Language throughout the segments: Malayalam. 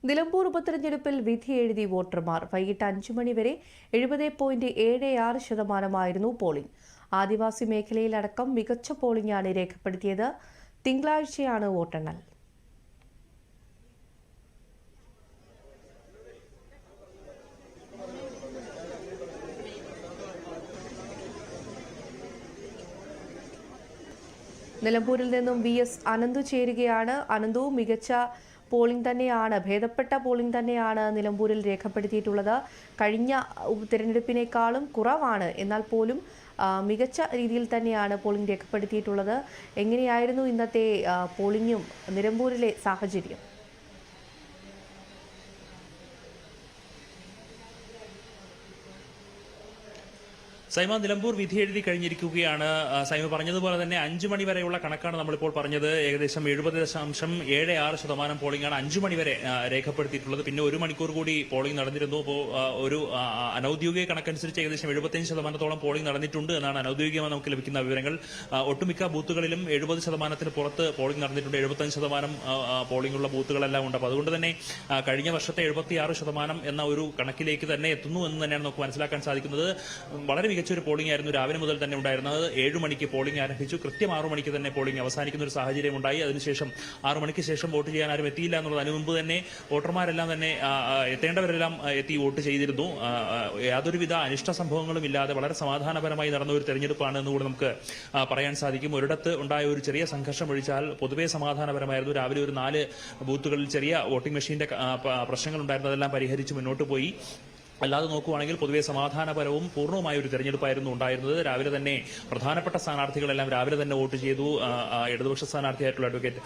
നിലമ്പൂർ ഉപതെരഞ്ഞെടുപ്പിൽ വിധി എഴുതി വോട്ടർമാർ. വൈകിട്ട് 5 മണി വരെ 70.76% പോളിംഗ്. ആദിവാസി മേഖലയിലടക്കം മികച്ച പോളിംഗാണ് രേഖപ്പെടുത്തിയത്. തിങ്കളാഴ്ചയാണ് വോട്ടെണ്ണൽ. നിലമ്പൂരിൽ നിന്നും VS അനന്തു ചേരുകയാണ്. അനന്തു, മികച്ച പോളിംഗ് തന്നെയാണ്, ഭേദപ്പെട്ട പോളിംഗ് തന്നെയാണ് നിലമ്പൂരിൽ രേഖപ്പെടുത്തിയിട്ടുള്ളത്. കഴിഞ്ഞ തിരഞ്ഞെടുപ്പിനേക്കാളും കുറവാണ്, എന്നാൽ പോലും മികച്ച രീതിയിൽ തന്നെയാണ് പോളിംഗ് രേഖപ്പെടുത്തിയിട്ടുള്ളത്. എങ്ങനെയായിരുന്നു ഇന്നത്തെ പോളിംഗും നിലമ്പൂരിലെ സാഹചര്യം? സൈമ, നിലമ്പൂർ വിധി എഴുതി കഴിഞ്ഞിരിക്കുകയാണ്. സൈമ പറഞ്ഞതുപോലെ തന്നെ 5 മണി വരെയുള്ള കണക്കാണ് നമ്മളിപ്പോൾ പറഞ്ഞത്. ഏകദേശം 70.76% പോളിംഗാണ് 5 മണി വരെ രേഖപ്പെടുത്തിയിട്ടുള്ളത്. പിന്നെ 1 മണിക്കൂർ കൂടി പോളിംഗ് നടന്നിരുന്നു. അപ്പോൾ ഒരു അനൌദ്യോഗിക കണക്കനുസരിച്ച് ഏകദേശം 75% പോളിംഗ് നടന്നിട്ടുണ്ട് എന്നാണ് അനൌദ്യോഗികമായി നമുക്ക് ലഭിക്കുന്ന വിവരങ്ങൾ. ഒട്ടുമിക്ക ബൂത്തുകളിലും 70%-ന് പുറത്ത് പോളിംഗ് നടന്നിട്ടുണ്ട്. 75% പോളിംഗ് ഉള്ള ബൂത്തുകളെല്ലാം ഉണ്ട്. അപ്പോൾ അതുകൊണ്ട് തന്നെ കഴിഞ്ഞ വർഷത്തെ 76% എന്ന ഒരു കണക്കിലേക്ക് തന്നെ എത്തുന്നു എന്ന് തന്നെയാണ് നമുക്ക് മനസ്സിലാക്കാൻ സാധിക്കുന്നത്. വളരെ മികച്ചൊരു പോളിംഗ് ആയിരുന്നു രാവിലെ മുതൽ തന്നെ ഉണ്ടായിരുന്നത്. 7 മണിക്ക് പോളിംഗ് ആരംഭിച്ചു. കൃത്യം 6 മണിക്ക് തന്നെ പോളിംഗ് അവസാനിക്കുന്ന ഒരു സാഹചര്യം ഉണ്ടായി. അതിനുശേഷം 6 മണിക്ക് ശേഷം വോട്ട് ചെയ്യാൻ ആരും എത്തിയില്ല എന്നുള്ളത്. അതിനു മുമ്പ് തന്നെ വോട്ടർമാരെല്ലാം തന്നെ എത്തേണ്ടവരെല്ലാം എത്തി വോട്ട് ചെയ്തിരുന്നു. യാതൊരുവിധ അനിഷ്ട സംഭവങ്ങളും ഇല്ലാതെ വളരെ സമാധാനപരമായി നടന്ന ഒരു തെരഞ്ഞെടുപ്പാണ് എന്നുകൂടി നമുക്ക് പറയാൻ സാധിക്കും. ഒരിടത്ത് ഉണ്ടായ ഒരു ചെറിയ സംഘർഷം ഒഴിച്ചാൽ പൊതുവെ സമാധാനപരമായിരുന്നു. രാവിലെ ഒരു 4 ബൂത്തുകളിൽ ചെറിയ വോട്ടിംഗ് മെഷീന്റെ പ്രശ്നങ്ങൾ ഉണ്ടായിരുന്നു. അതെല്ലാം പരിഹരിച്ച് മുന്നോട്ട് പോയി. അല്ലാതെ നോക്കുകയാണെങ്കിൽ പൊതുവെ സമാധാനപരവും പൂർണ്ണവുമായ ഒരു തെരഞ്ഞെടുപ്പായിരുന്നു ഉണ്ടായിരുന്നത്. രാവിലെ തന്നെ പ്രധാനപ്പെട്ട സ്ഥാനാർത്ഥികളെല്ലാം രാവിലെ തന്നെ വോട്ട് ചെയ്തു. ഇടതുപക്ഷ സ്ഥാനാർത്ഥിയായിട്ടുള്ള അഡ്വക്കേറ്റ്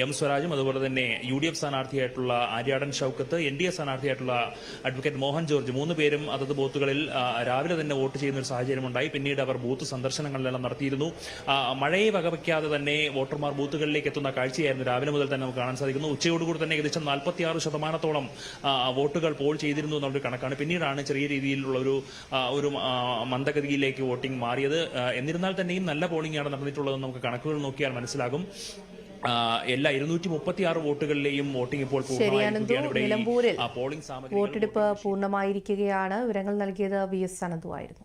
M സ്വരാജും അതുപോലെ തന്നെ UDF സ്ഥാനാർത്ഥിയായിട്ടുള്ള ആര്യാടൻ ഷൌക്കത്ത്, NDA സ്ഥാനാർത്ഥിയായിട്ടുള്ള അഡ്വക്കേറ്റ് മോഹൻ ജോർജ് 3 പേരും അതത് ബൂത്തുകളിൽ രാവിലെ തന്നെ വോട്ട് ചെയ്യുന്ന ഒരു സാഹചര്യമുണ്ടായി. പിന്നീട് അവർ ബൂത്ത് സന്ദർശനങ്ങളിലെല്ലാം നടത്തിയിരുന്നു. മഴയെ വകവയ്ക്കാതെ തന്നെ വോട്ടർമാർ ബൂത്തുകളിലേക്ക് എത്തുന്ന കാഴ്ചയായിരുന്നു രാവിലെ മുതൽ തന്നെ നമുക്ക് കാണാൻ സാധിക്കുന്നു. ഉച്ചയോടുകൂടി തന്നെ ഏകദേശം 46% വോട്ടുകൾ പോൾ ചെയ്തിരുന്നു എന്നുള്ളൊരു കണക്കാണ്. പിന്നീടാണ് ചെറിയ രീതിയിലുള്ള ഒരു മന്ദഗതിയിലേക്ക് വോട്ടിംഗ് മാറിയത്. എന്നിരുന്നാൽ തന്നെയും നല്ല പോളിംഗാണ് നടന്നിട്ടുള്ളതെന്ന് നമുക്ക് കണക്കുകൾ നോക്കിയാൽ മനസ്സിലാകും. എല്ലാ 236 വോട്ടുകളിലെയും വോട്ടിംഗ് ഇപ്പോൾ നിലമ്പൂരിൽ വോട്ടെടുപ്പ് പൂർണ്ണമായിരിക്കുകയാണ്. വിവരങ്ങൾ നൽകിയത് VS അനന്തു ആയിരുന്നു.